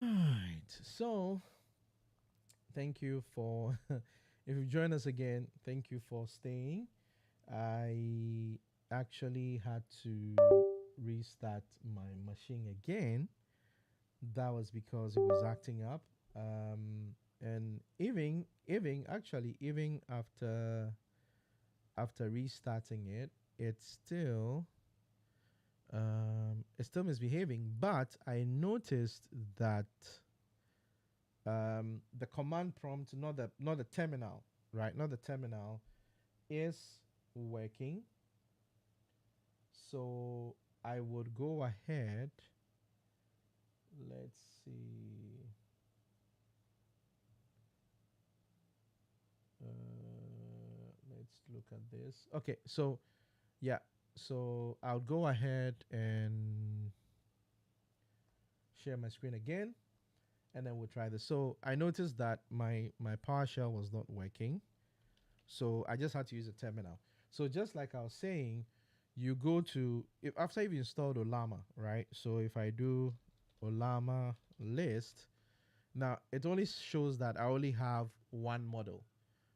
Right. So thank you for if you join us again, thank you for staying. I actually had to restart my machine again. That was because it was acting up. And even after restarting it, it's still misbehaving. But I noticed that the command prompt, not the terminal, right? Not the terminal is working. So I would go ahead. Let's see. Let's look at this. Okay, so yeah, so I'll go ahead and share my screen again, and then we'll try this. So I noticed that my PowerShell was not working, so I just had to use a terminal. So just like I was saying, you go to if after you've installed Olama, right? So if I do Olama list, now it only shows that I only have one model,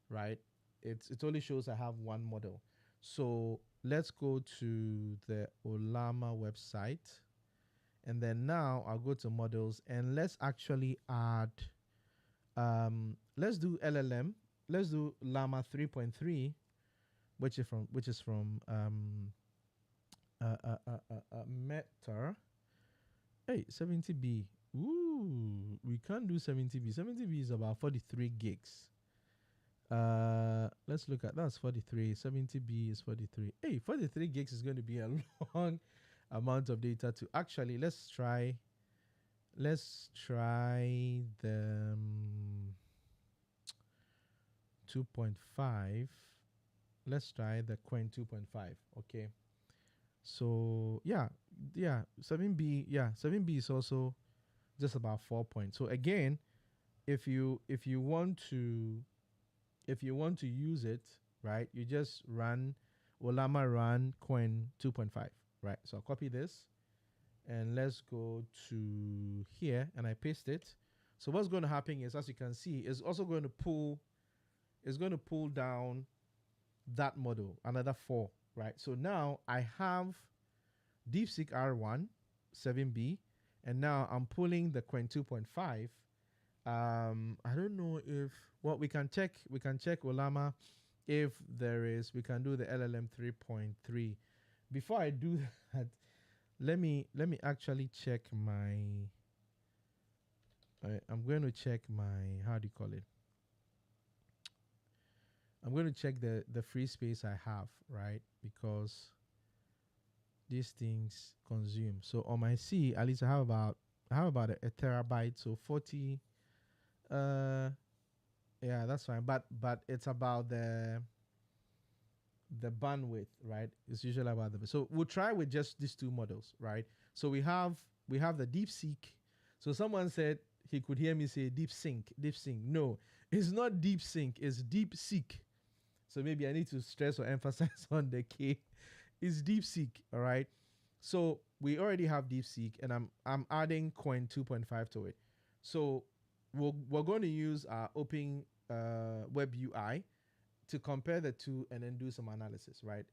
right? It only shows I have one model. So let's go to the Olama website, and then now I'll go to models, and let's actually add. Let's do LLM. Let's do Llama 3.3, which is from Meta. Hey, 70B. Ooh, we can't do 70B. 70B is about 43 gigs. Let's look at that's 43. 70B is 43. Hey, 43 gigs is going to be a long amount of data to actually. Let's try the 2.5. Let's try the Qwen 2.5. Okay. So yeah, 7B, yeah, 7B is also just about 4 points. So again, if you want to use it, right, you just run Olama run Qwen 2.5, right? So I'll copy this and let's go to here and I paste it. So what's going to happen is, as you can see, it's going to pull down that model, another 4, right? So now I have DeepSeek R1 7B, and now I'm pulling the Qwen 2.5. I don't know if we can check Olama if there is. We can do the LLM 3.3. Before I do that, let me actually check my. I'm going to check my, how do you call it? I'm going to check the free space I have, right? Because these things consume. So on my C, at least I have about a terabyte, so 40. Uh, yeah, that's fine. But it's about the bandwidth, right? It's usually about the. So we'll try with just these two models, right? So we have the DeepSeek. So someone said he could hear me say DeepSync, DeepSync. No, it's not DeepSync. It's DeepSeek. So maybe I need to stress or emphasize on the K. It's DeepSeek, all right? So we already have DeepSeek, and I'm adding Qwen 2.5 to it. So we're going to use our Open Web UI to compare the two and then do some analysis, right?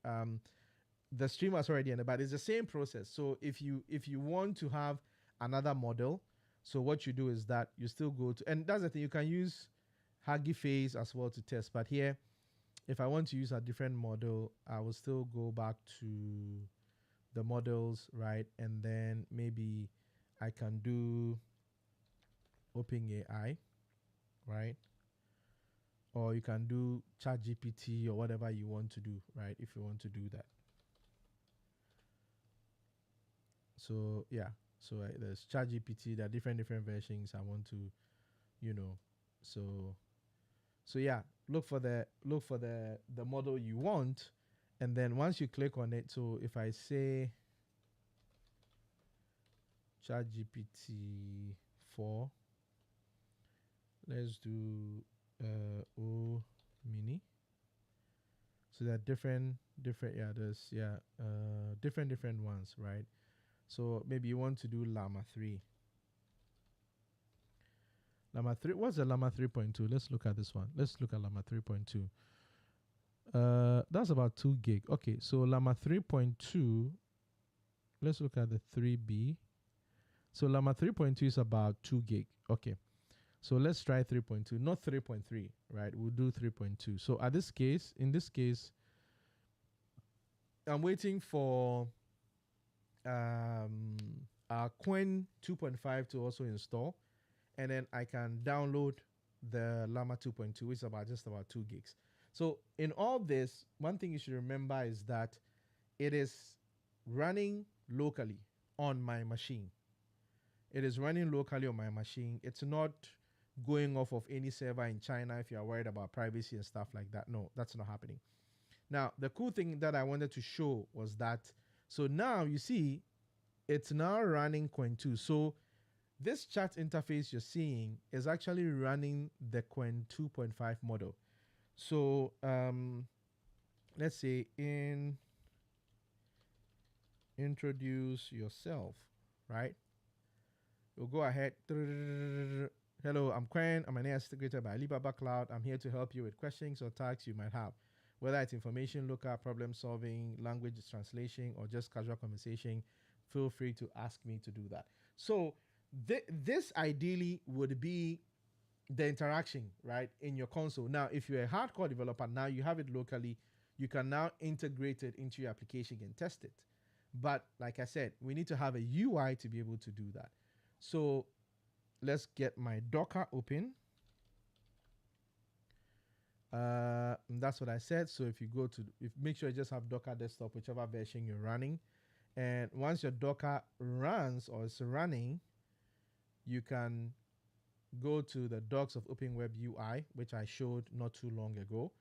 The stream was already in it, but it's the same process. So if you want to have another model, so what you do is that you still go to, and that's the thing, you can use Hugging Face as well to test. But here, if I want to use a different model, I will still go back to the models, right? And then maybe I can do OpenAI, right? Or you can do ChatGPT or whatever you want to do, right? If you want to do that. So yeah, so there's ChatGPT. There are different versions. I want to, you know, so yeah. Look for the model you want, and then once you click on it. So if I say ChatGPT 4, let's do O mini. So there are different different ones, right? So maybe you want to do Llama 3. Llama 3. What's the Llama 3.2? Let's look at this one. Let's look at Llama 3.2. That's about 2 gig. Okay, so Llama 3.2. Let's look at the 3B. So Llama 3.2 is about 2 gig. Okay, so let's try 3.2, not 3.3, right? We'll do 3.2. So in this case, I'm waiting for our Qwen 2.5 to also install, and then I can download the Llama 2.2, which is just about 2 gigs. So in all this, one thing you should remember is that it is running locally on my machine. It is running locally on my machine. It's not going off of any server in China if you're worried about privacy and stuff like that. No, that's not happening. Now, the cool thing that I wanted to show was that, so now you see, it's now running Qwen 2. So this chat interface you're seeing is actually running the Qwen 2.5 model. So let's say introduce yourself, right? We'll go ahead. Hello, I'm Qwen. I'm an AI integrator by Alibaba Cloud. I'm here to help you with questions or tasks you might have. Whether it's information lookup, problem solving, language translation, or just casual conversation, feel free to ask me to do that. So this ideally would be the interaction, right, in your console. Now, if you're a hardcore developer, now you have it locally, you can now integrate it into your application and test it. But like I said, we need to have a UI to be able to do that. So let's get my Docker open. That's what I said. So if you go to, make sure you just have Docker desktop, whichever version you're running. And once your Docker runs or is running, you can go to the docs of OpenWeb UI, which I showed not too long ago.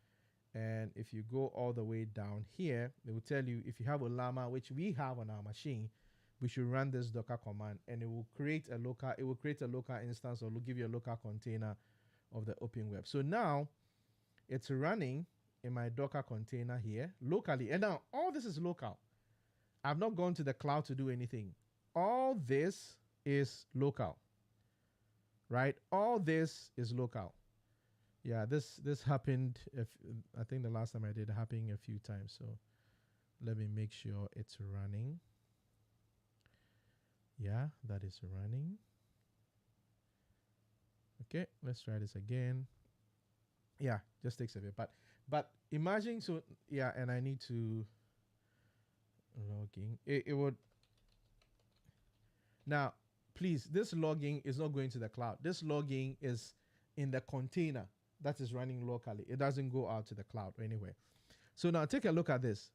And if you go all the way down here, they will tell you if you have a Llama, which we have on our machine, we should run this Docker command, and it will create a local instance, or will give you a local container of the OpenWeb. So now it's running in my Docker container here locally. And now all this is local. I've not gone to the cloud to do anything. All this is local, right? All this is local. Yeah, this happened, I think the last time I did it happened a few times. So let me make sure it's running. Yeah, that is running. Okay, let's try this again. Yeah, just takes a bit. But imagine, so yeah, and I need to logging. It would. Now, please, this logging is not going to the cloud. This logging is in the container that is running locally. It doesn't go out to the cloud or anywhere. So now take a look at this.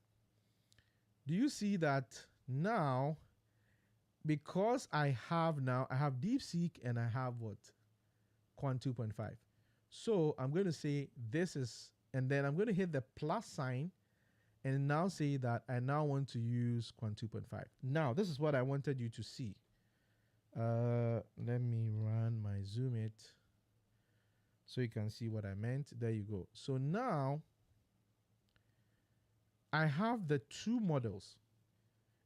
Do you see that now, because I have DeepSeek and I have what? Qwen 2.5. So I'm going to say this is, and then I'm going to hit the plus sign and now say that I now want to use Qwen 2.5. Now, this is what I wanted you to see. Let me run my zoom it so you can see what I meant. There you go. So now I have the two models.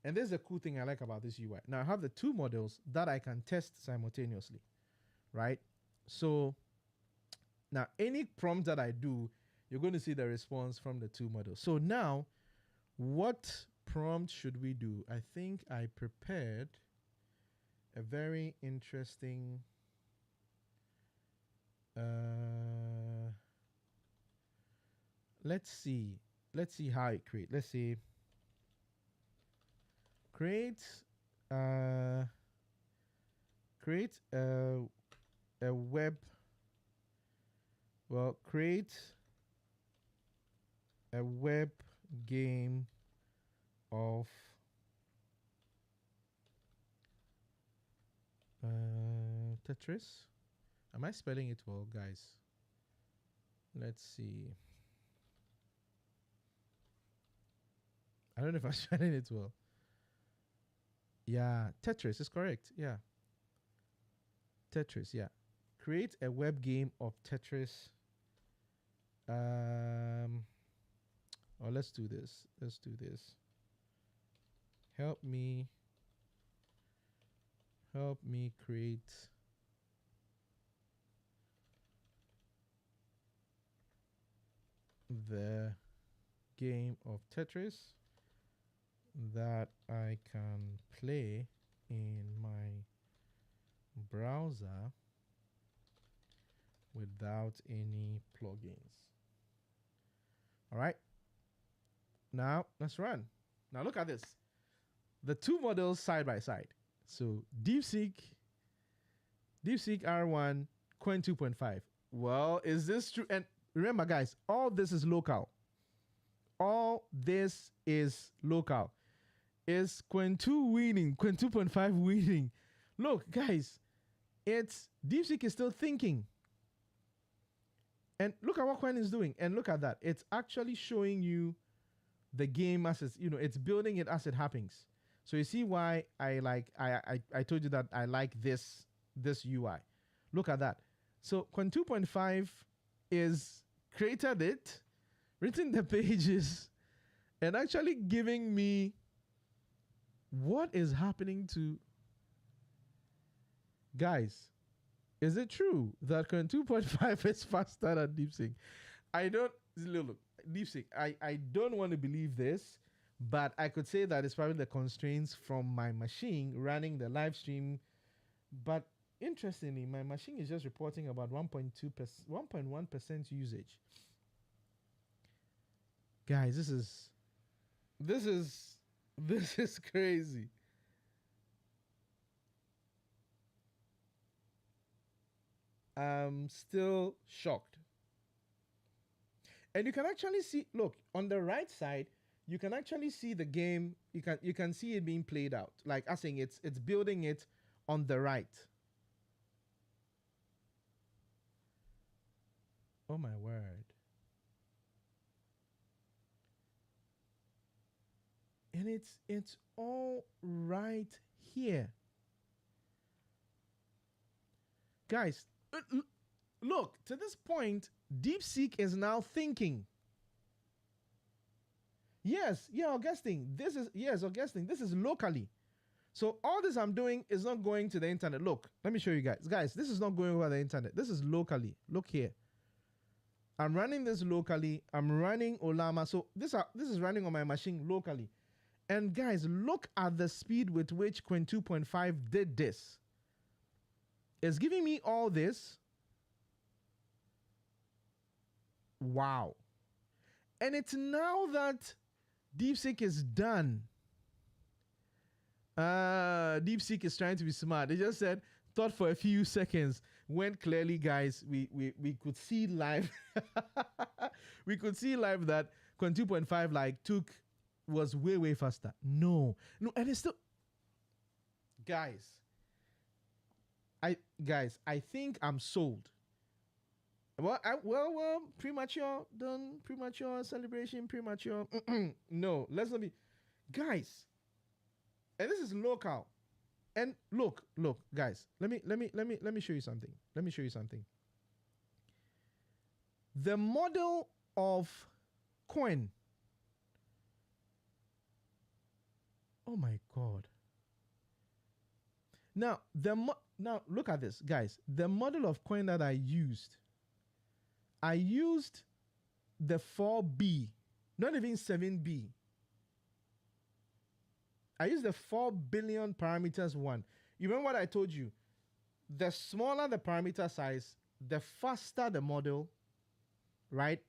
And this is the cool thing I like about this UI. Now I have the two models that I can test simultaneously, right? So now any prompt that I do, you're going to see the response from the two models. So now, what prompt should we do? I think I prepared a very interesting let's see how it creates. Let's see, create a web, well, create a web game of Tetris. Am I spelling it well, guys? Let's see. I don't know if I'm spelling it well. Yeah, Tetris is correct. Yeah. Tetris, yeah. Create a web game of Tetris. Oh, let's do this. Let's do this. Help me create the game of Tetris that I can play in my browser without any plugins. All right. Now let's run. Now look at this. The two models side by side. So DeepSeek R1, Qwen 2.5. Well, is this true? And remember, guys, all this is local. All this is local. Is Qwen 2 winning? Qwen 2.5 winning? Look, guys, it's DeepSeek is still thinking. And look at what Qwen is doing. And look at that. It's actually showing you the game as it's, it's building it as it happens. So you see why I told you that I like this UI. Look at that. So Qwen 2.5 is created it, written the pages, and actually giving me what is happening to guys. Is it true that Qwen 2.5 is faster than DeepSeek? I don't look DeepSeek. I don't want to believe this, but I could say that it's probably the constraints from my machine running the live stream. But interestingly, my machine is just reporting about 1.1% usage. Guys, this is crazy. I'm still shocked. And you can actually see, look, on the right side, you can actually see the game. You can see it being played out. Like I saying it's building it on the right. Oh my word. And it's all right here. Guys, look, to this point, DeepSeek is now thinking. Yes, Augustine, this is locally. So all this I'm doing is not going to the internet. Look, let me show you guys. Guys, this is not going over the internet. This is locally. Look here. I'm running this locally. I'm running Olama. So this is running on my machine locally. And guys, look at the speed with which Qwen 2.5 did this. It's giving me all this. Wow. And it's now that DeepSeek is done. DeepSeek is trying to be smart. They just said, thought for a few seconds, when clearly, guys, we could see live. We could see live that Qwen 2.5 was way faster. No, and it's still, guys, I think I'm sold. Well, premature, done, premature celebration, premature. No, let's not be, guys. And this is local. And look, guys. Let me show you something. Let me show you something. The model of Qwen. Oh my God. Now look at this, guys. The model of Qwen that I used the 4B, not even 7B. I used the 4 billion parameters one. You remember what I told you? The smaller the parameter size, the faster the model, right?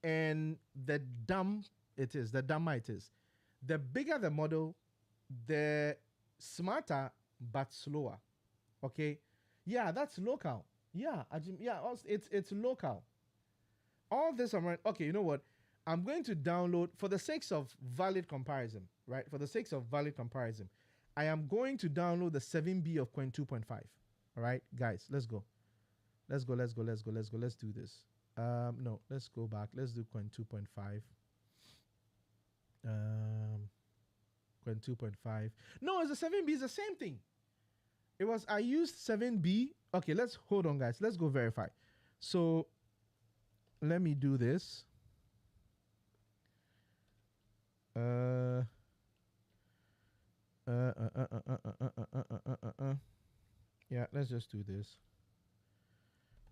And the dumber it is. The bigger the model, the smarter but slower. Okay? Yeah, that's local. Yeah, it's local. All this I'm right. Okay, you know what? I'm going to download for the sake of valid comparison, right? For the sake of valid comparison, I am going to download the 7B of Qwen 2.5. All right, guys, let's go. Let's do this. No, let's go back. Let's do Qwen 2.5. Qwen 2.5. No, it's the 7B. It's the same thing. I used 7B. Okay, let's hold on, guys. Let's go verify. So let me do this. Yeah, let's just do this.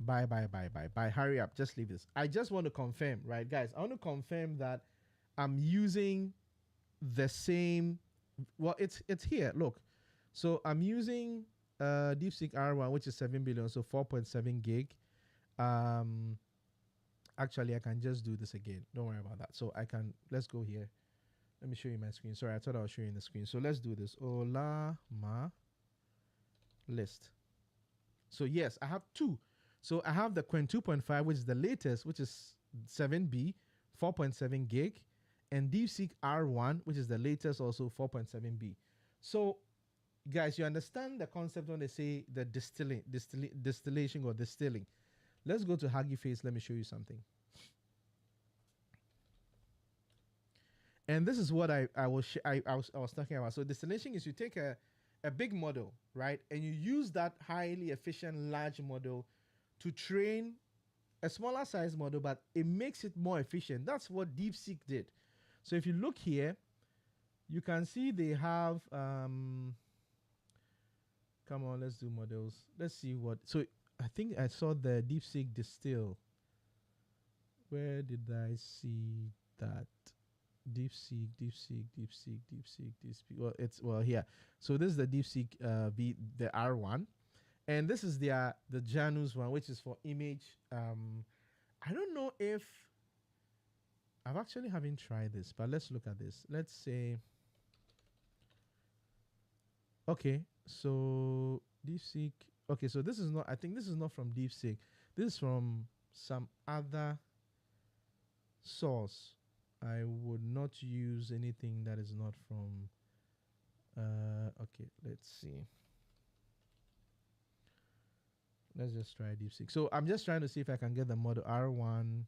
Bye, bye, bye, bye, bye. Hurry up. Just leave this. I just want to confirm, right, guys? I want to confirm that I'm using the same. Well, it's here. Look, so I'm using DeepSeek R1, which is 7 billion, so 4.7 gig. Um, actually, I can just do this again. Don't worry about that. So I can. Let's go here. Let me show you my screen. Sorry, I thought I was showing the screen. So let's do this. Olama list. So yes, I have two. So I have the Qwen 2.5, which is the latest, which is 7B, 4.7 gig, and DeepSeek R1, which is the latest, also 4.7B. So, guys, you understand the concept when they say the distillation or distilling. Let's go to Hugging Face. Let me show you something. And this is what I was talking about. So distillation is you take a big model, right, and you use that highly efficient large model to train a smaller size model, but it makes it more efficient. That's what DeepSeek did. So if you look here, you can see they have come on, let's do models. Let's see what. So I think I saw the DeepSeek distill. Where did I see that? DeepSeek. Well here. So this is the DeepSeek the R1. And this is the Janus one, which is for image. I don't know if I've actually haven't tried this, but let's look at this. Let's say, okay, so DeepSeek. Okay, so this is not. I think this is not from DeepSeek. This is from some other source. I would not use anything that is not from. Okay, let's see. Let's just try DeepSeek. So I'm just trying to see if I can get the model R1,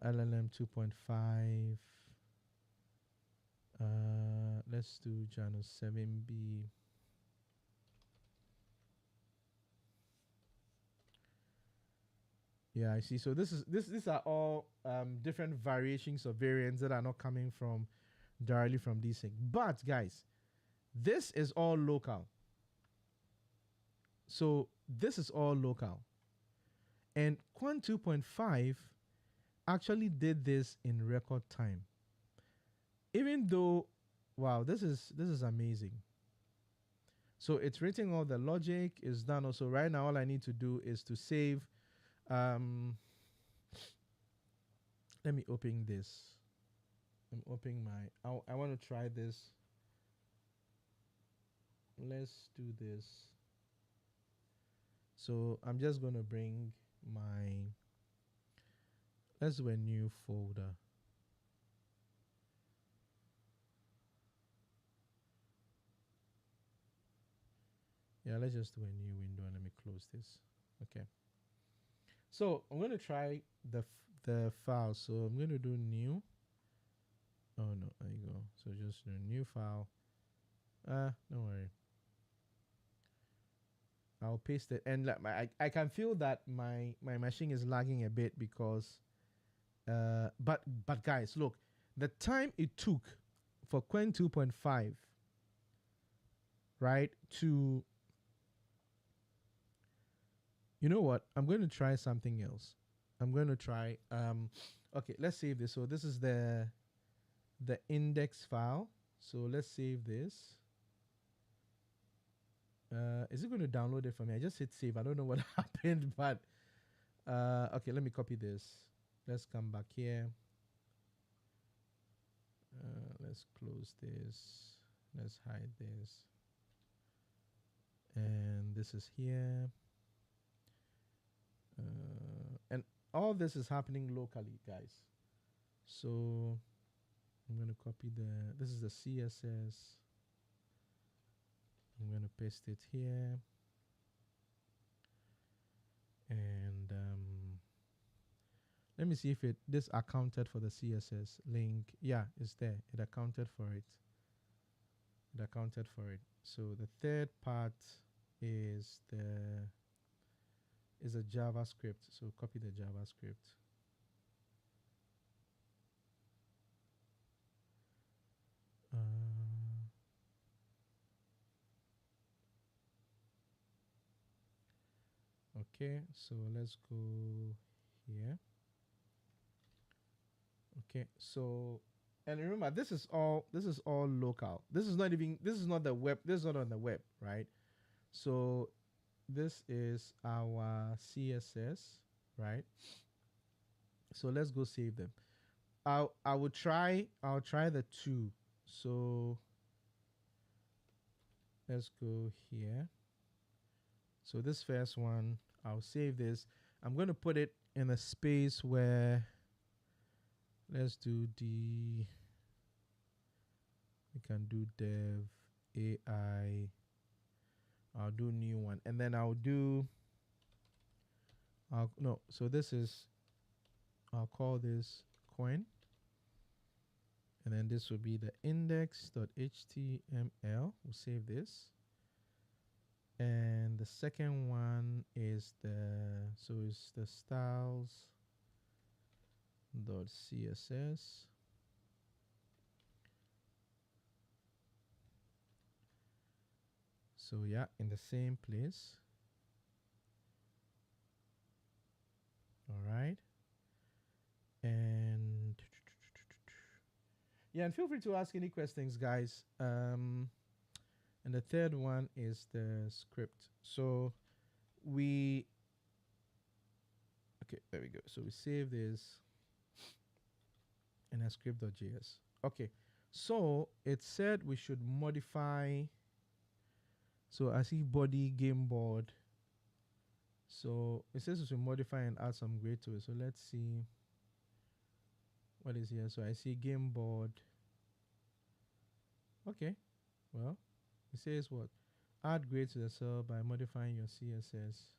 LLM 2.5. Let's do Janus 7B. Yeah, I see. So these are all different variations of variants that are not coming from directly from DeepSeek. But guys, this is all local. So this is all local. And Qwen 2.5 actually did this in record time. Even though, wow, this is amazing. So it's written all the logic is done. Also, right now all I need to do is to save. Let me open this. I'm opening my. I want to try this. Let's do this. So I'm just going to bring my. Let's do a new folder. Yeah, let's just do a new window and let me close this. Okay. So I'm going to try the file. So I'm going to do new. Oh no, there you go. So just do a new file. Don't worry. I'll paste it, and I can feel that my machine is lagging a bit because. But guys, look, the time it took for Qwen 2.5, right, to. You know what? I'm going to try something else. I'm going to try. Okay, let's save this. So this is the index file. So let's save this. Is it going to download it for me? I just hit save. I don't know what happened, but okay, let me copy this. Let's come back here. Let's close this. Let's hide this. And this is here. And all this is happening locally, guys. So I'm going to copy this is the CSS. I'm going to paste it here. And let me see if this accounted for the CSS link. Yeah, it's there. It accounted for it. It accounted for it. So the third part is a JavaScript. So copy the JavaScript. Okay, so let's go here. Okay, so and remember this is all local. This is not the web. This is not on the web, right? So this is our CSS, right? So let's go save them. I'll try the two. So let's go here. So this first one, I'll save this. I'm going to put it in a space where let's do we can do dev AI. I'll do new one, and then so this is, I'll call this Qwen, and then this will be the index.html. We'll save this. And the second one is it's the styles.css. So yeah, in the same place. All right. And yeah, and feel free to ask any questions, guys. And the third one is the script. So okay, there we go. So we save this in a script.js. Okay, so it said we should modify. So I see body game board. So it says we should modify and add some grid to it. So let's see what is here. So I see game board. Okay, well, it says what? Add grade to the cell by modifying your CSS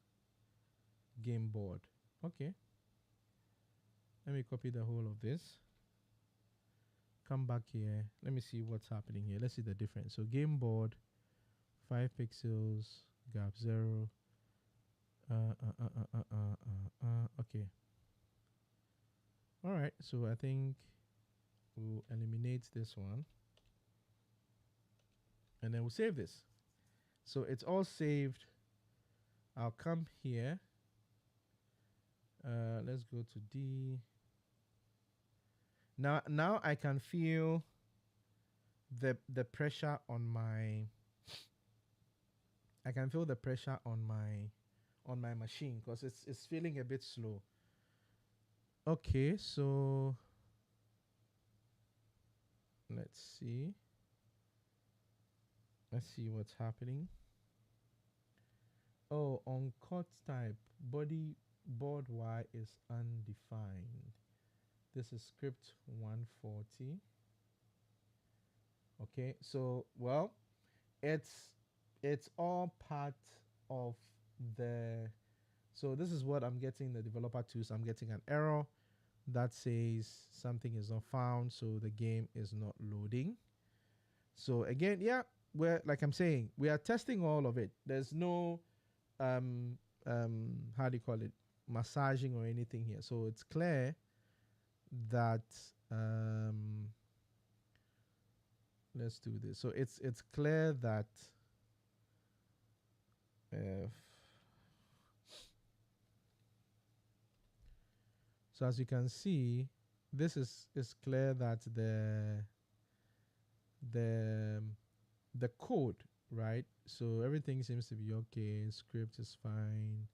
game board. Okay. Let me copy the whole of this. Come back here. Let me see what's happening here. Let's see the difference. So game board, 5 pixels, gap 0. Okay. All right. So I think we'll eliminate this one. And then we'll save this. So it's all saved. I'll come here. Let's go to D. Now I can feel the pressure on my. I can feel the pressure on my machine because it's feeling a bit slow. Okay, so let's see. Let's see what's happening. Oh, on cut type, body board Y is undefined. This is script 140. Okay, so well, it's all part of the. So this is what I'm getting the developer to. So I'm getting an error that says something is not found, so the game is not loading. So again, yeah, we're like I'm saying, we are testing all of it. There's no how do you call it, massaging or anything here. So it's clear that let's do this. So it's clear that so as you can see, this is clear that the code, right? So everything seems to be okay. Script is fine.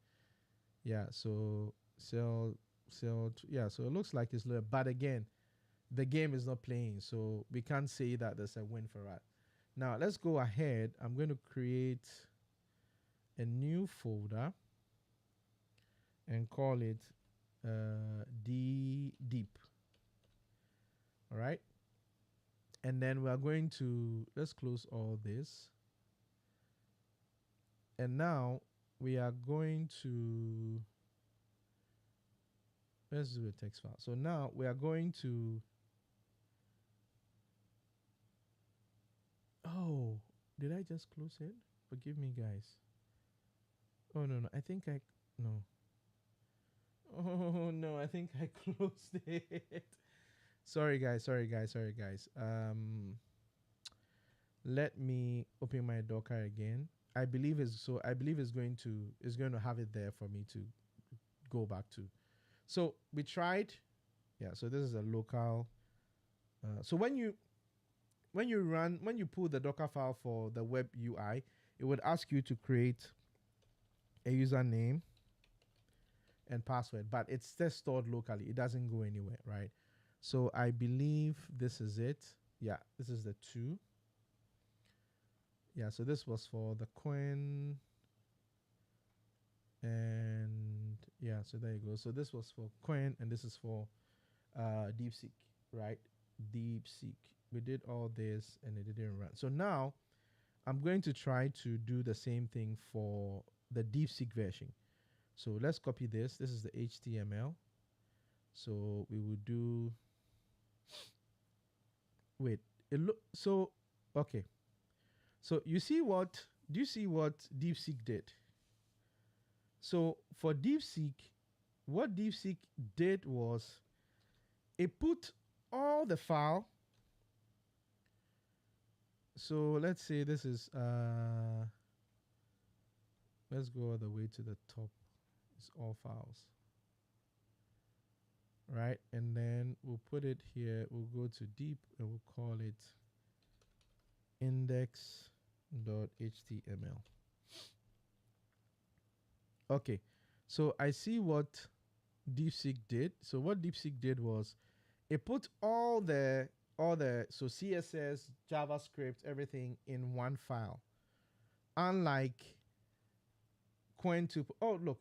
Yeah. So yeah. So it looks like it's low, but again, the game is not playing, so we can't say that there's a win for us. Now let's go ahead. I'm going to create a new folder and call it deep. All right. And then we are going to, let's close all this. And now we are going to, let's do a text file. So now we are going to, oh, did I just close it? Forgive me, guys. Oh, no, no. Oh, no, I think I closed it. Sorry, guys. Let me open my Docker again. I believe is so. I believe is going to have it there for me to go back to. So we tried. Yeah. So this is a local. So when you pull the Docker file for the web UI, it would ask you to create a username and password, but it's just stored locally. It doesn't go anywhere, right? So I believe this is it. Yeah, this is the 2. Yeah, so this was for the Qwen, and yeah, so there you go. So this was for Qwen, and this is for DeepSeek, right? DeepSeek. We did all this, and it didn't run. So now I'm going to try to do the same thing for the DeepSeek version. So let's copy this. This is the HTML. So we will do. Wait, it look so okay. So you see what? Do you see what DeepSeek did? So for DeepSeek, what DeepSeek did was it put all the file. So let's say this is let's go all the way to the top. It's all files. Right? And then we'll put it here. We'll go to deep and we'll call it index.html. Okay. So I see what DeepSeek did. So what DeepSeek did was it put all the so CSS, JavaScript, everything in one file. Unlike Qwen 2. Oh, look,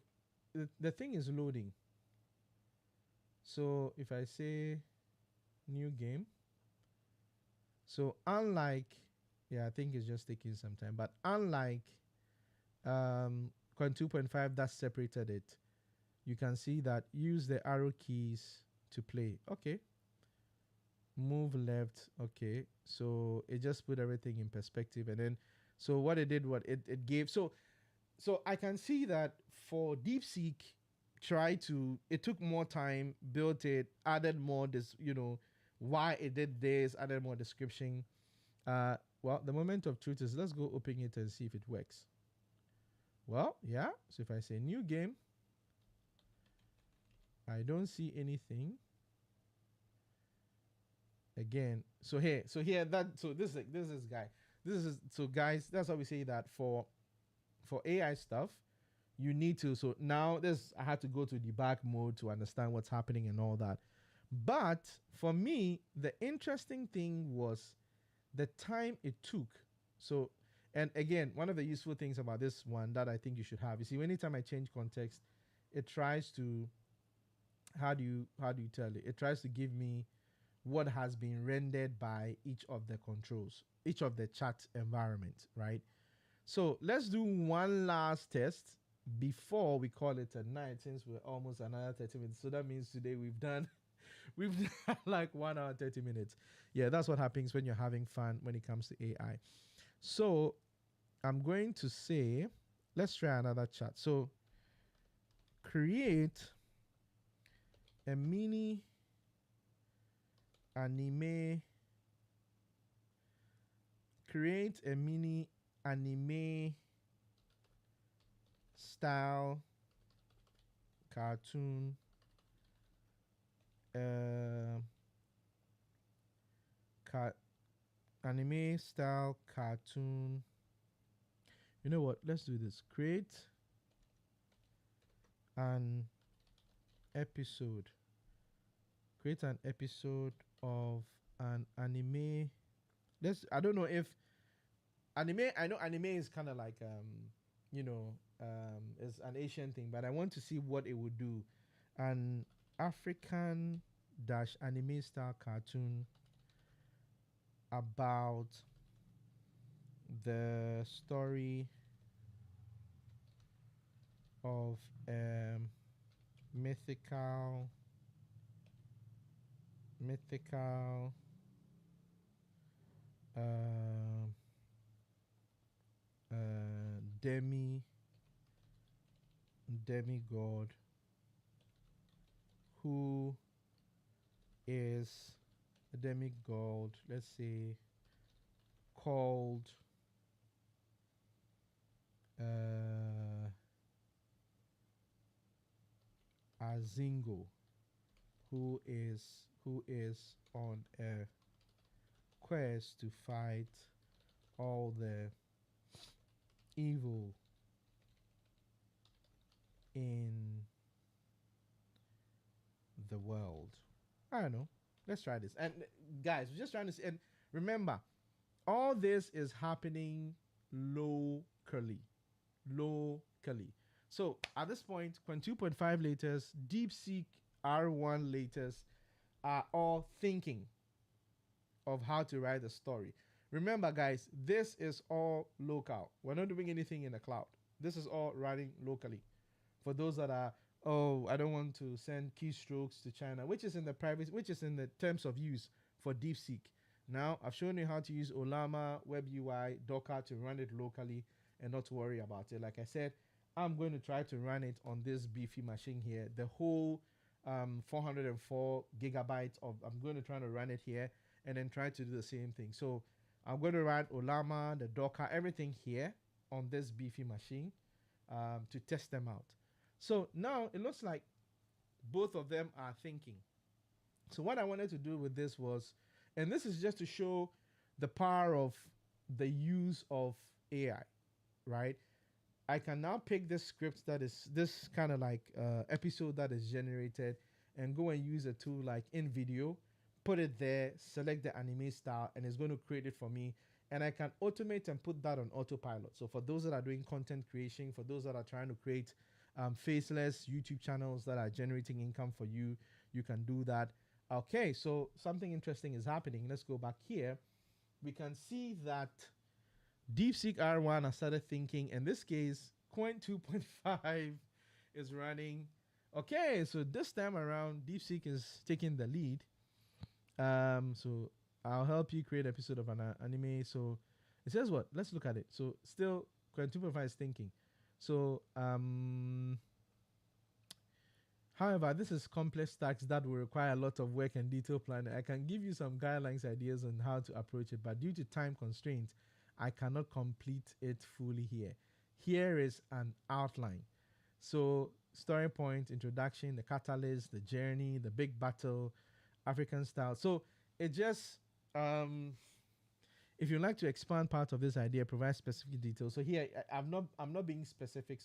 the thing is loading. So if I say new game, so unlike, yeah, I think it's just taking some time, but unlike Qwen 2.5 that separated it, you can see that use the arrow keys to play. Okay. Move left. Okay. So it just put everything in perspective. And then, so what it did, it gave, so I can see that for DeepSeek, it took more time, built it, added more why it did this, added more description. Well, the moment of truth is, let's go open it and see if it works. Well, yeah. So if I say new game, I don't see anything. Again, so this guy. So guys, that's why we say that for AI stuff, you need to. So now I had to go to debug mode to understand what's happening and all that. But for me, the interesting thing was the time it took. So, and again, one of the useful things about this one that I think you should have, you see, anytime I change context, it tries to, how do you tell it? It tries to give me what has been rendered by each of the controls, each of the chat environment, right? So let's do one last test before we call it a night, since we're almost another 30 minutes. So that means today we've done like 1 hour 30 minutes. Yeah, that's what happens when you're having fun when it comes to AI. So I'm going to say, let's try another chat. So create a mini anime style cartoon anime style cartoon. You know what? Let's do this. Create an episode. Create an episode of an anime. I don't know if anime. I know anime is kind of like it's an Asian thing, but I want to see what it would do. An African anime style cartoon about the story of mythical demigod who is a demigod, let's say, called Azingo, who is on a quest to fight all the evil in the world. I don't know. Let's try this. And guys, we're just trying to see. And remember, all this is happening locally. Locally. So at this point, Qwen 2.5 latest, DeepSeek R1 latest are all thinking of how to write a story. Remember, guys, this is all local. We're not doing anything in the cloud. This is all running locally. For those that are, oh, I don't want to send keystrokes to China, which is in the private, which is in the terms of use for DeepSeek. Now, I've shown you how to use Olama, WebUI, Docker to run it locally and not to worry about it. Like I said, I'm going to try to run it on this beefy machine here. The whole 404 gigabytes of, I'm going to try to run it here and then try to do the same thing. So I'm going to run Olama, the Docker, everything here on this beefy machine to test them out. So now it looks like both of them are thinking. So what I wanted to do with this was, and this is just to show the power of the use of AI, right? I can now pick this script that is this kind of like episode that is generated and go and use a tool like InVideo, put it there, select the anime style, and it's going to create it for me. And I can automate and put that on autopilot. So for those that are doing content creation, for those that are trying to create faceless YouTube channels that are generating income for you, you can do that. Okay, so something interesting is happening. Let's go back here. We can see that DeepSeek R1 has started thinking. In this case, Qwen 2.5 is running. Okay, so this time around, DeepSeek is taking the lead. So I'll help you create an episode of an anime. So it says what? Let's look at it. So still, Qwen 2.5 is thinking. So, however, this is complex tasks that will require a lot of work and detailed planning. I can give you some guidelines, ideas on how to approach it, but due to time constraints, I cannot complete it fully here. Here is an outline. So, story point, introduction, the catalyst, the journey, the big battle, African style. So, it just, if you'd like to expand part of this idea, provide specific details. So here, I'm not being specific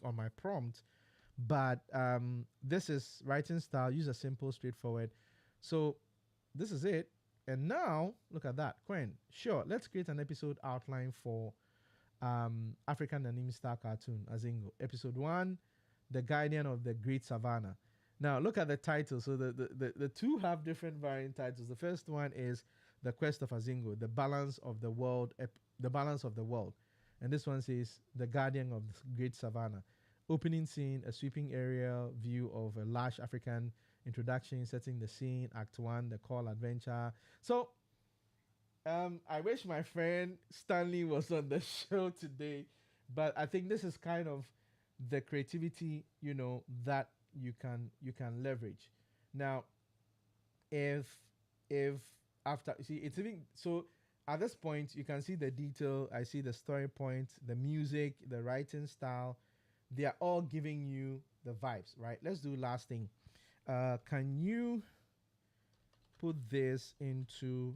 on my prompt, but this is writing style. Use a simple, straightforward. So this is it. And now look at that, Qwen. Sure, let's create an episode outline for African anime star cartoon Azingo. Episode 1, The Guardian of the Great Savannah. Now look at the title. So the two have different variant titles. The first one is The Quest of Azingo, the balance of the world, and this one says The Guardian of the Great Savannah. Opening scene, a sweeping aerial view of a large African introduction, setting the scene. Act 1, the call adventure. So I wish my friend Stanley was on the show today, but I think this is kind of the creativity, that you can leverage. Now, if after, see, it's even so at this point you can see the detail. I see the story point, the music, the writing style. They are all giving you the vibes, right? Let's do last thing. Can you put this into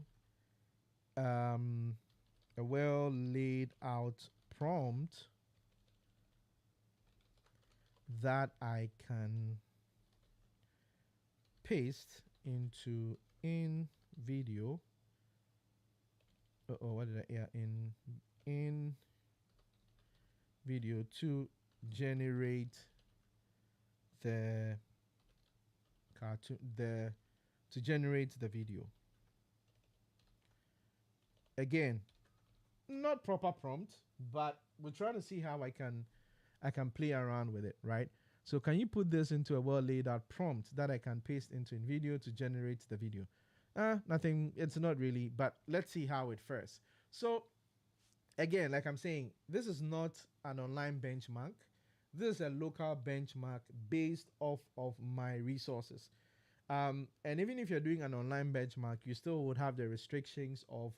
a well laid out prompt that I can paste into InVideo? What did I? Yeah, in video to generate the cartoon, to generate the video. Again, not proper prompt, but we're trying to see how I can play around with it, right? So can you put this into a well laid out prompt that I can paste into InVideo to generate the video? Nothing, it's not really, but let's see how it fares. So again, like I'm saying, this is not an online benchmark. This is a local benchmark based off of my resources. And even if you're doing an online benchmark, you still would have the restrictions of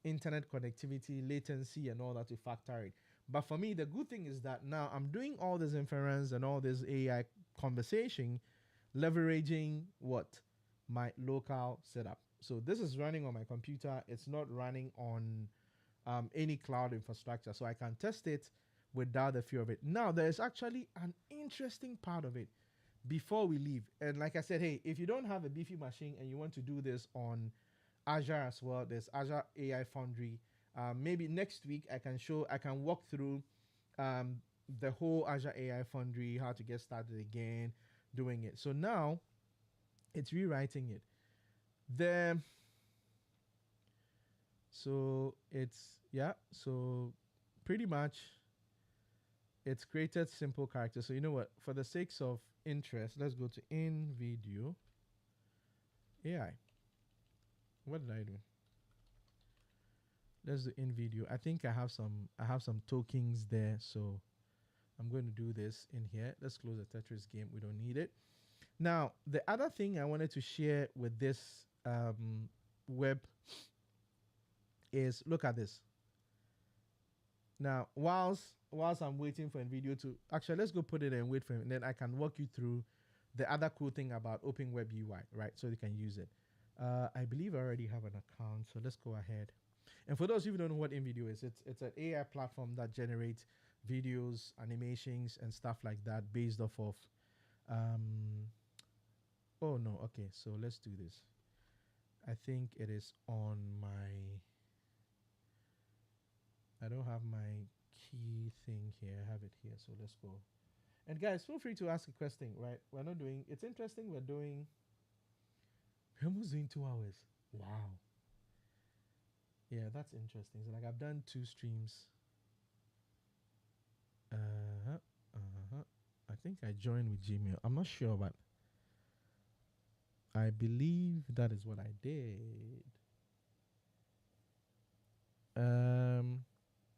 internet connectivity, latency, and all that to factor in. But for me, the good thing is that now I'm doing all this inference and all this AI conversation, leveraging what? My local setup. So this is running on my computer. It's not running on any cloud infrastructure. So I can test it without the fear of it. Now, there's actually an interesting part of it before we leave. And like I said, hey, if you don't have a beefy machine and you want to do this on Azure as well, there's Azure AI Foundry. Maybe next week I can walk through the whole Azure AI Foundry, how to get started again, doing it. So now it's rewriting it. So it's, yeah, so pretty much it's created simple characters. So you know what? For the sakes of interest, let's go to InVideo AI. What did I do? Let's do InVideo. I think I have some tokens there, so I'm going to do this in here. Let's close the Tetris game. We don't need it. Now, the other thing I wanted to share with this web is, look at this. Now, whilst I'm waiting for InVideo to, actually, let's go put it and wait for him, and then I can walk you through the other cool thing about Open Web UI, right? So you can use it. I believe I already have an account, so let's go ahead. And for those of you who don't know what InVideo is, it's an AI platform that generates videos, animations, and stuff like that based off of. Oh no, okay. So let's do this. I think it is on my. I don't have my key thing here. I have it here, so let's go. And guys, feel free to ask a question. Right? We're not doing. It's interesting. We're almost doing 2 hours. Wow. Yeah, that's interesting. So like I've done 2 streams. I think I joined with Gmail. I'm not sure, but I believe that is what I did.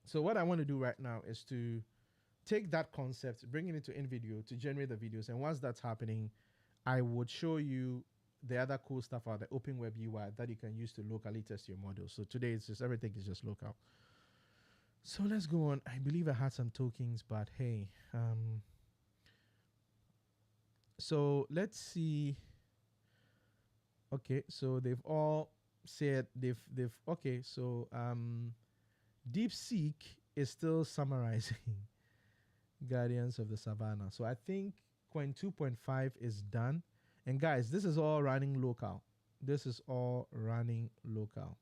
So what I want to do right now is to take that concept, bring it into InVideo to generate the videos. And once that's happening, I would show you the other cool stuff are the Open Web UI that you can use to locally test your model. So today it's just everything is just local. So let's go on. I believe I had some tokens, but hey, so let's see. Okay, so they've all said they've okay. So DeepSeek is still summarizing Guardians of the Savannah. So I think Qwen 2.5 is done. And guys, this is all running local. This is all running local.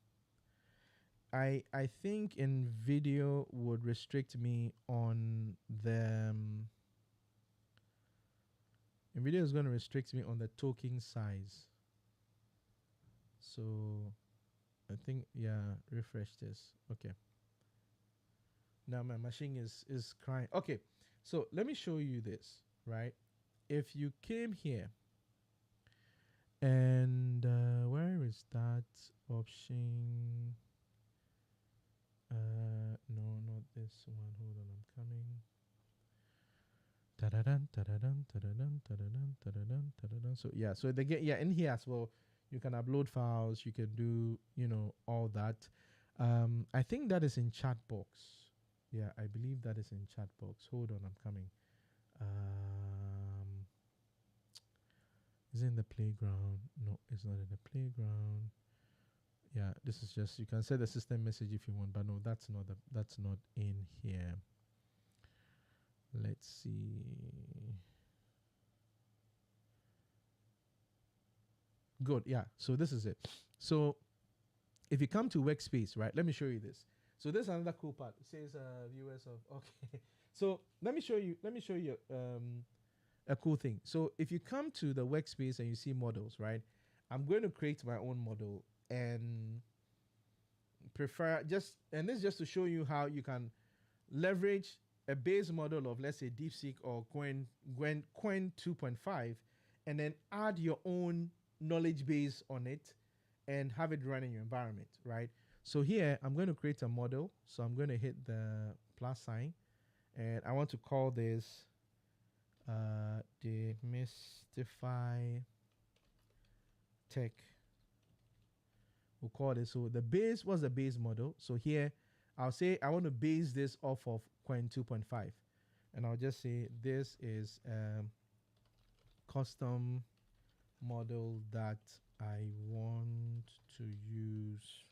I think InVideo would restrict me on the InVideo is going to restrict me on the token size. So I think, yeah, refresh this. Okay. Now my machine is crying. Okay. So let me show you this, right? If you came here and where is that option? No, not this one. Hold on, I'm coming. So yeah, so they get, yeah, in here as well, you can upload files, you can do, all that. I think that is in chat box. Yeah, I believe that is in chat box. Hold on, I'm coming. Is it in the playground? No, it's not in the playground. Yeah, this is just, you can set the system message if you want, but no, that's not in here. Let's see. Good, yeah. So this is it. So if you come to workspace, right? Let me show you this. So this is another cool part. It says viewers of, okay. So let me show you a cool thing. So if you come to the workspace and you see models, right? I'm going to create my own model and this is just to show you how you can leverage a base model of, let's say, DeepSeek or Qwen 2.5, and then add your own knowledge base on it and have it run in your environment, right? So here, I'm going to create a model. So I'm going to hit the plus sign, and I want to call this Demystify Tech. We'll call this. So the base was the base model. So here, I'll say I want to base this off of Qwen 2.5, and I'll just say this is custom model that I want to use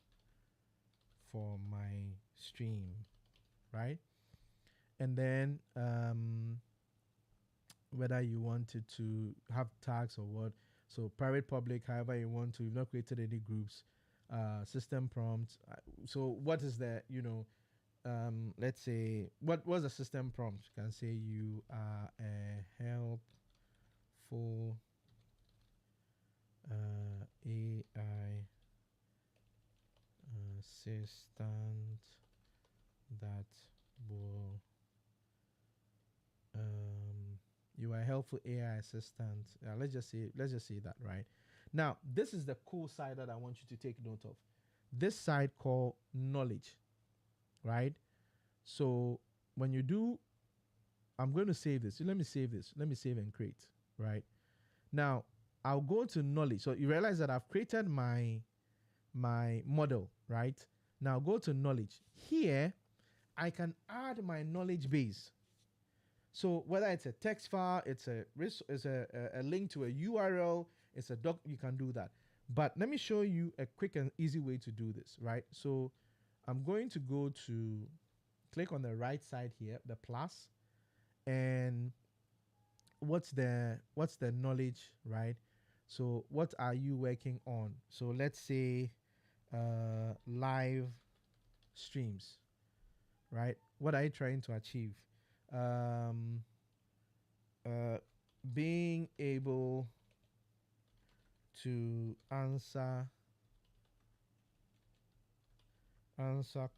for my stream, right? And then whether you wanted to have tags or what, so private, public, however you want to. You've not created any groups. System prompt. So what is the, let's say, what was the system prompt? You can say you are a helpful AI assistant that will you are a helpful AI assistant. Let's just say that, right? Now, this is the cool side that I want you to take note of. This side called knowledge, right? So when you do, I'm going to save this. Let me save this. Let me save and create, right? Now, I'll go to knowledge. So you realize that I've created my model, right? Now go to knowledge. Here, I can add my knowledge base. So whether it's a text file, it's a link to a URL, it's a doc, you can do that. But let me show you a quick and easy way to do this, right? So I'm going to go to click on the right side here, the plus, and what's the knowledge, right? So what are you working on? So let's say live streams, right? What are you trying to achieve? Being able to answer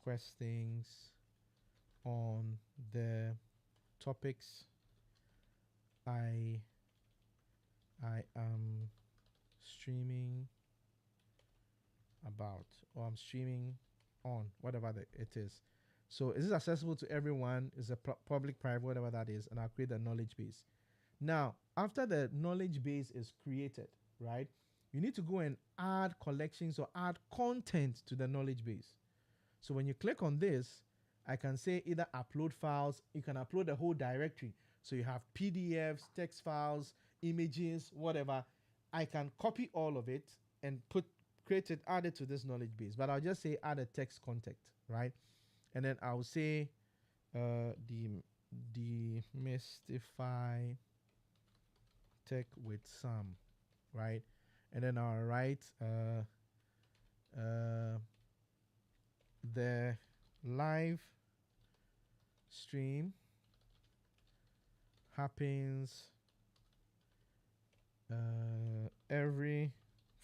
questions on the topics I am streaming about, or I'm streaming on, whatever it is. So is this accessible to everyone? Is it public, private, whatever that is, and I'll create the knowledge base. Now, after the knowledge base is created, right, you need to go and add collections or add content to the knowledge base. So when you click on this, I can say either upload files, you can upload a whole directory. So you have PDFs, text files, images, whatever. I can copy all of it and create it, add it to this knowledge base. But I'll just say add a text contact, right? And then I'll say Demystify Tech with Sam, right? And then I'll write the live stream happens every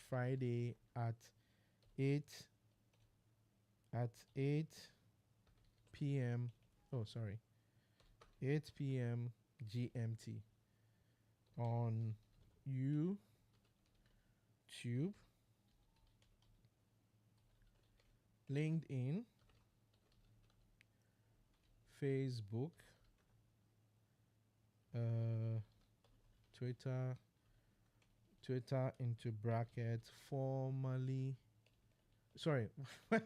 Friday at 8 p.m. 8 p.m. GMT on YouTube, LinkedIn, Facebook, Twitter into brackets formerly. Sorry, I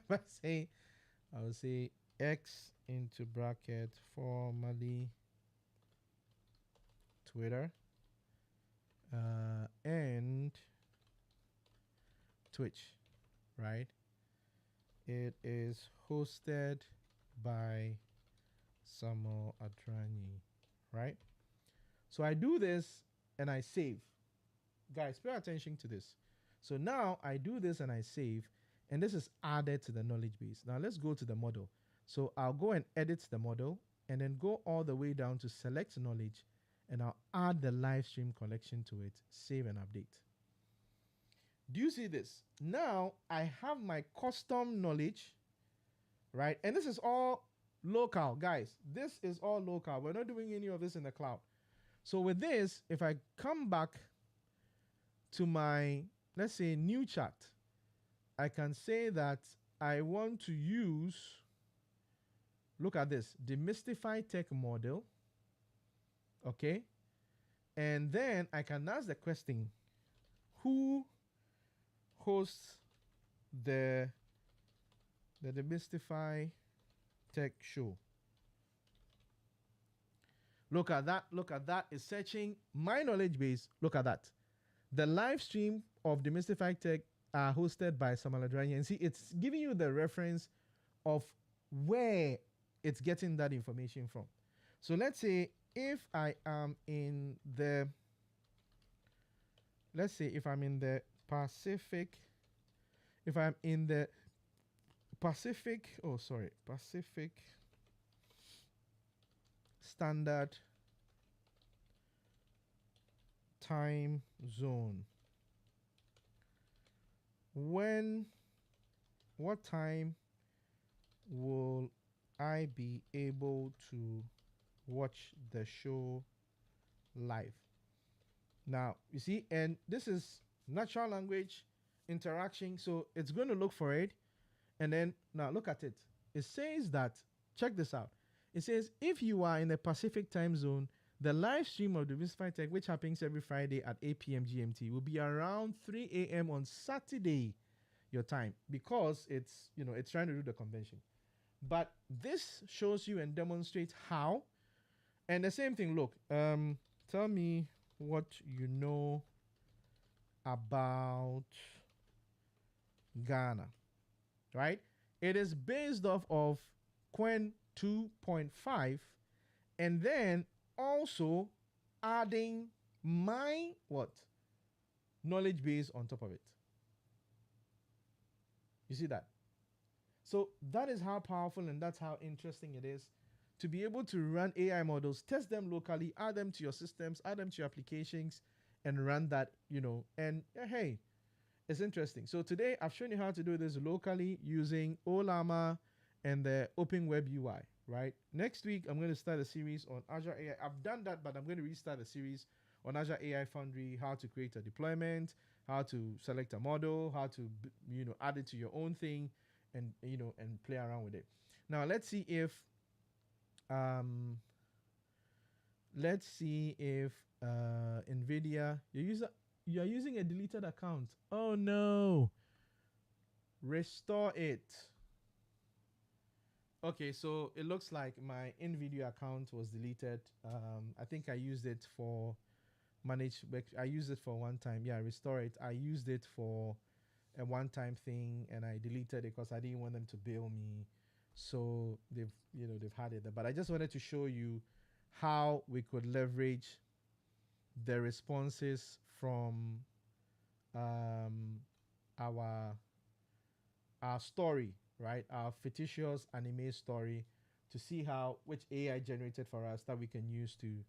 would say X into bracket formerly Twitter, and Twitch, right? It is hosted by Samuel Adrani, right? So I do this and I save. Guys, pay attention to this. So now I do this and I save, and this is added to the knowledge base. Now let's go to the model. So I'll go and edit the model and then go all the way down to select knowledge, and I'll add the live stream collection to it, save and update. Do you see this? Now I have my custom knowledge, right? And this is all local, guys. This is all local. We're not doing any of this in the cloud. So with this, if I come back to my, let's say, new chat, I can say that I want to use, look at this, Demystify Tech model, okay? And then I can ask the question, who hosts the Demystify Tech show. Look at that. Look at that. It's searching my knowledge base. Look at that. The live stream of Demystify Tech are hosted by Samal Adrani. And see, it's giving you the reference of where it's getting that information from. So let's say if I am in the, let's say if I'm in the Pacific, if I'm in the Pacific, oh, sorry, Pacific Standard Time Zone. What time will I be able to watch the show live? Now, you see, and this is natural language interaction, so it's going to look for it. And then, now look at it. It says that, check this out. It says, if you are in the Pacific time zone, the live stream of the Demystify Tech, which happens every Friday at 8 p.m. GMT, will be around 3 a.m. on Saturday, your time, because it's, you know, it's trying to do the convention. But this shows you and demonstrates how. And the same thing, look, tell me what you know about Ghana, right? It is based off of Qwen 2.5, and then also adding my what? Knowledge base on top of it. You see that? So that is how powerful and that's how interesting it is to be able to run AI models, test them locally, add them to your systems, add them to your applications, and run that, you know, and hey, it's interesting. So today I've shown you how to do this locally using Olama and the Open Web UI, right? Next week, I'm going to start a series on Azure AI. I've done that, but I'm going to restart a series on Azure AI Foundry, how to create a deployment, how to select a model, how to, you know, add it to your own thing and, you know, and play around with it. Now, let's see if NVIDIA, you're using a deleted account. Oh no. Restore it. Okay, so it looks like my NVIDIA account was deleted. I think I used it for manage. I used it for one time. Yeah, restore it. I used it for a one-time thing, and I deleted it because I didn't want them to bill me. So they've had it there. But I just wanted to show you how we could leverage the responses from our story, right? Our fictitious anime story, to see how which AI generated for us that we can use to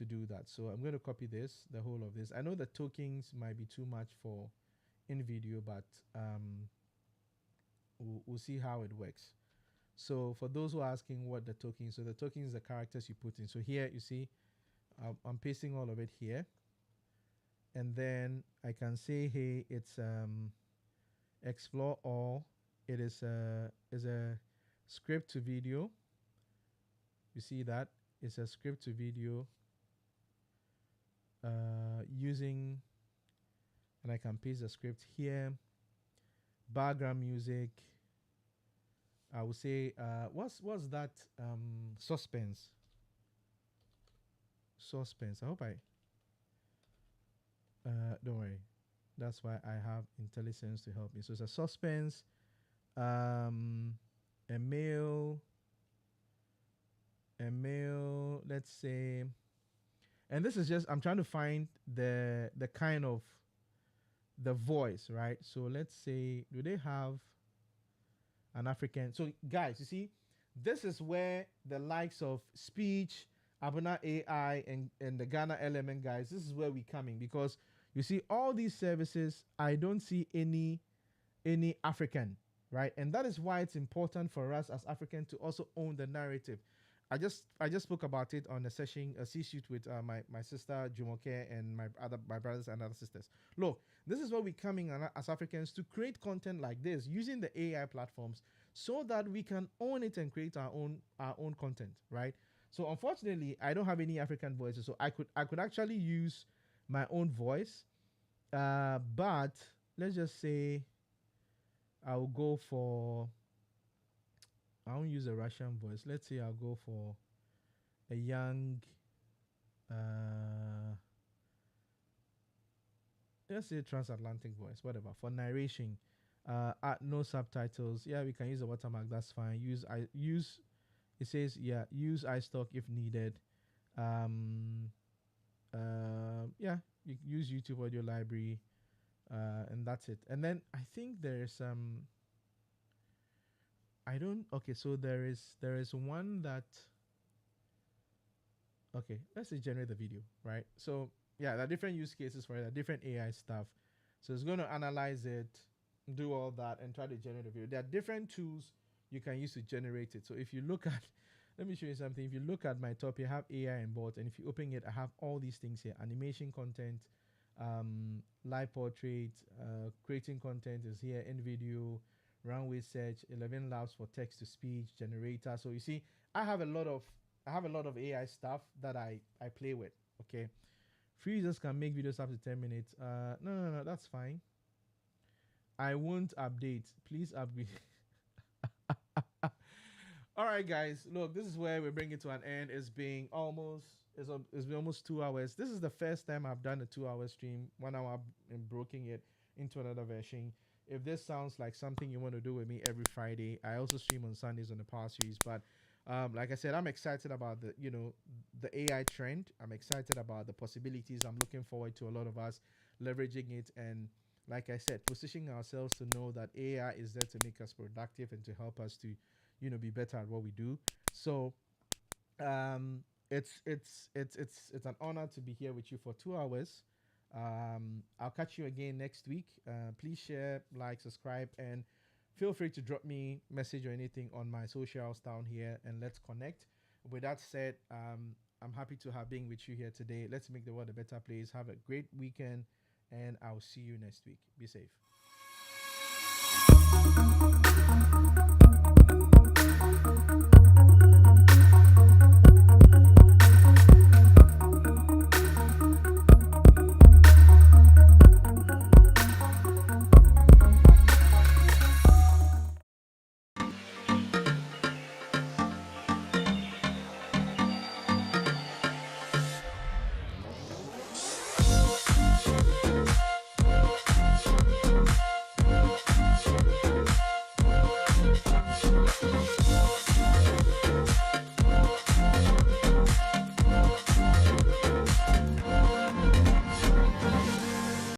do that. So I'm going to copy this, the whole of this. I know the tokens might be too much for in video, but we'll see how it works. So for those who are asking what the token, so the token is the characters you put in. So here you see, I'm pasting all of it here, and then I can say, hey, it's explore all. It is a script to video. You see that it's a script to video using, and I can paste the script here. Background music. I would say, what's that? Suspense. I hope don't worry. That's why I have IntelliSense to help me. So it's a suspense, a male, let's say, and this is just, I'm trying to find the kind of the voice, right? So let's say, do they have an African? So guys, you see, this is where the likes of speech, Abuna AI, and the Ghana element guys, this is where we're coming, because you see all these services, I don't see any African, right? And that is why it's important for us as African to also own the narrative. I just spoke about it on a session, a C-suite with my sister Jumoke and my brothers and other sisters. Look, this is where we're coming as Africans to create content like this using the AI platforms so that we can own it and create our own content, right? So unfortunately, I don't have any African voices, so I could actually use my own voice, but let's just say I'll go for I won't use a Russian voice. Let's say I'll go for a young, uh, let's say transatlantic voice, whatever. For narration, no subtitles. Yeah, we can use a watermark. That's fine. Use. It says yeah. Use iStock if needed. Um, yeah, you can use YouTube Audio Library, and that's it. And then I think there's I don't. Okay, so there is one that. Okay, let's say generate the video, right? So yeah, there are different use cases for it, there are different AI stuff. So it's going to analyze it, do all that, and try to generate a video. There are different tools you can use to generate it. So if you look at, let me show you something. If you look at my top, you have AI and bots, and if you open it, I have all these things here: animation content, live portrait, creating content is here, in video, runway search, 11 labs for text to speech generator. So you see, I have a lot of AI stuff that I play with. Okay, free users can make videos up to 10 minutes. No, that's fine. I won't update. Please upgrade. All right, guys. Look, this is where we bring it to an end. It's been almost 2 hours. This is the first time I've done a 2 hour stream. 1 hour and broken it into another version. If this sounds like something you want to do with me every Friday, I also stream on Sundays on the Power Series. But like I said, I'm excited about the AI trend. I'm excited about the possibilities. I'm looking forward to a lot of us leveraging it, and like I said, positioning ourselves to know that AI is there to make us productive and to help us to be better at what we do. So it's an honor to be here with you for 2 hours. I'll catch you again next week. Please share, like, subscribe, and feel free to drop me message or anything on my socials down here, and let's connect. With that said, I'm happy to have been with you here today. Let's make the world a better place. Have a great weekend, and I'll see you next week. Be safe.